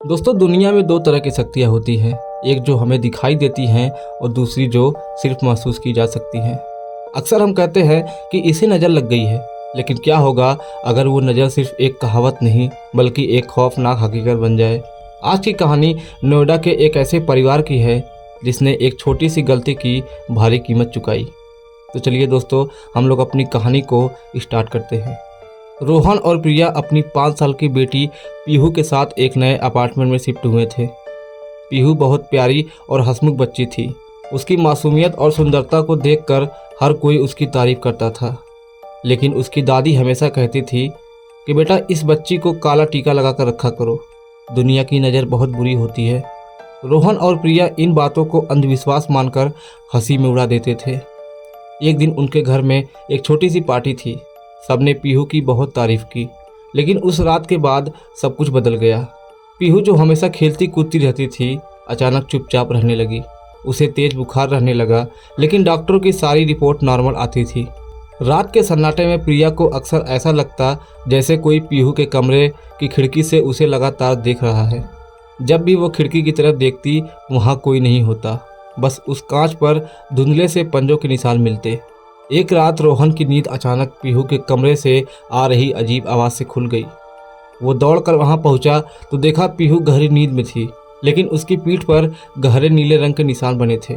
दोस्तों, दुनिया में दो तरह की शक्तियाँ होती हैं। एक जो हमें दिखाई देती हैं और दूसरी जो सिर्फ महसूस की जा सकती हैं। अक्सर हम कहते हैं कि इसे नज़र लग गई है, लेकिन क्या होगा अगर वो नज़र सिर्फ एक कहावत नहीं बल्कि एक खौफनाक हकीकत बन जाए। आज की कहानी नोएडा के एक ऐसे परिवार की है जिसने एक छोटी सी गलती की भारी कीमत चुकाई। तो चलिए दोस्तों, हम लोग अपनी कहानी को स्टार्ट करते हैं। रोहन और प्रिया अपनी 5 साल की बेटी पीहू के साथ एक नए अपार्टमेंट में शिफ्ट हुए थे। पीहू बहुत प्यारी और हंसमुख बच्ची थी। उसकी मासूमियत और सुंदरता को देखकर हर कोई उसकी तारीफ करता था, लेकिन उसकी दादी हमेशा कहती थी कि बेटा, इस बच्ची को काला टीका लगा कर रखा करो, दुनिया की नज़र बहुत बुरी होती है। रोहन और प्रिया इन बातों को अंधविश्वास मानकर हंसी में उड़ा देते थे। एक दिन उनके घर में एक छोटी सी पार्टी थी। सबने पीहू की बहुत तारीफ की, लेकिन उस रात के बाद सब कुछ बदल गया। पीहू जो हमेशा खेलती कूदती रहती थी, अचानक चुपचाप रहने लगी। उसे तेज बुखार रहने लगा, लेकिन डॉक्टरों की सारी रिपोर्ट नॉर्मल आती थी। रात के सन्नाटे में प्रिया को अक्सर ऐसा लगता जैसे कोई पीहू के कमरे की खिड़की से उसे लगातार देख रहा है। जब भी वो खिड़की की तरफ देखती, वहाँ कोई नहीं होता, बस उस कांच पर धुंधले से पंजों के निशान मिलते। एक रात रोहन की नींद अचानक पीहू के कमरे से आ रही अजीब आवाज़ से खुल गई। वो दौड़कर वहां पहुंचा तो देखा पीहू गहरी नींद में थी, लेकिन उसकी पीठ पर गहरे नीले रंग के निशान बने थे,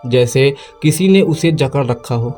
जैसे किसी ने उसे जकड़ रखा हो।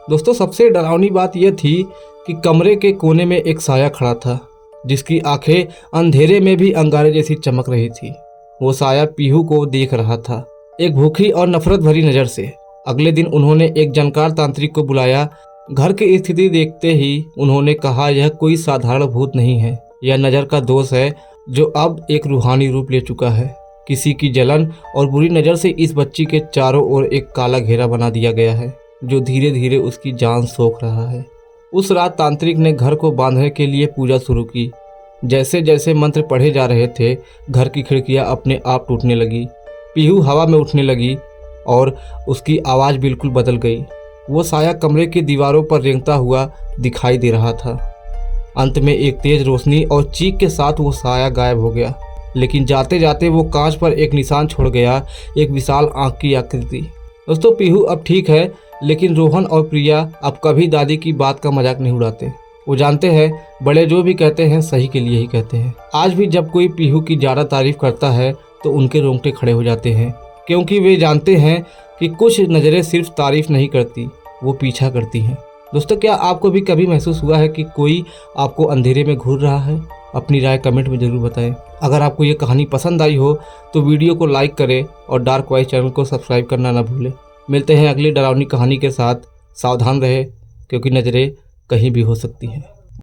दोस्तों, सबसे डरावनी बात यह थी कि कमरे के कोने में एक साया खड़ा था, जिसकी आंखें अंधेरे में भी अंगारे जैसी चमक रही थी। वो साया पीहू को देख रहा था, एक भूखी और नफरत भरी नज़र से। अगले दिन उन्होंने एक जानकार तांत्रिक को बुलाया। घर की स्थिति देखते ही उन्होंने कहा, यह कोई साधारण भूत नहीं है, यह नज़र का दोष है जो अब एक रूहानी रूप ले चुका है। किसी की जलन और बुरी नज़र से इस बच्ची के चारों ओर एक काला घेरा बना दिया गया है, जो धीरे धीरे उसकी जान सोख रहा है। उस रात तांत्रिक ने घर को बांधने के लिए पूजा शुरू की। जैसे जैसे मंत्र पढ़े जा रहे थे, घर की खिड़कियाँ अपने आप टूटने लगी। पीहू हवा में उठने लगी और उसकी आवाज़ बिल्कुल बदल गई। वो साया कमरे की दीवारों पर रेंगता हुआ दिखाई दे रहा था। अंत में एक तेज रोशनी और चीख के साथ वो साया गायब हो गया, लेकिन जाते जाते वो कांच पर एक निशान छोड़ गया, एक विशाल आंख की आकृति। दोस्तों, पीहू अब ठीक है, लेकिन रोहन और प्रिया अब कभी दादी की बात का मजाक नहीं उड़ाते। वो जानते हैं बड़े जो भी कहते हैं सही के लिए ही कहते हैं। आज भी जब कोई पीहू की ज़्यादा तारीफ करता है तो उनके रोंगटे खड़े हो जाते हैं, क्योंकि वे जानते हैं कि कुछ नज़रें सिर्फ तारीफ नहीं करती, वो पीछा करती हैं। दोस्तों, क्या आपको भी कभी महसूस हुआ है कि कोई आपको अंधेरे में घूर रहा है? अपनी राय कमेंट में ज़रूर बताएं। अगर आपको ये कहानी पसंद आई हो तो वीडियो को लाइक करें और डार्क वाइज चैनल को सब्सक्राइब करना ना भूलें। मिलते हैं अगली डरावनी कहानी के साथ। सावधान रहें, क्योंकि नज़रें कहीं भी हो सकती हैं।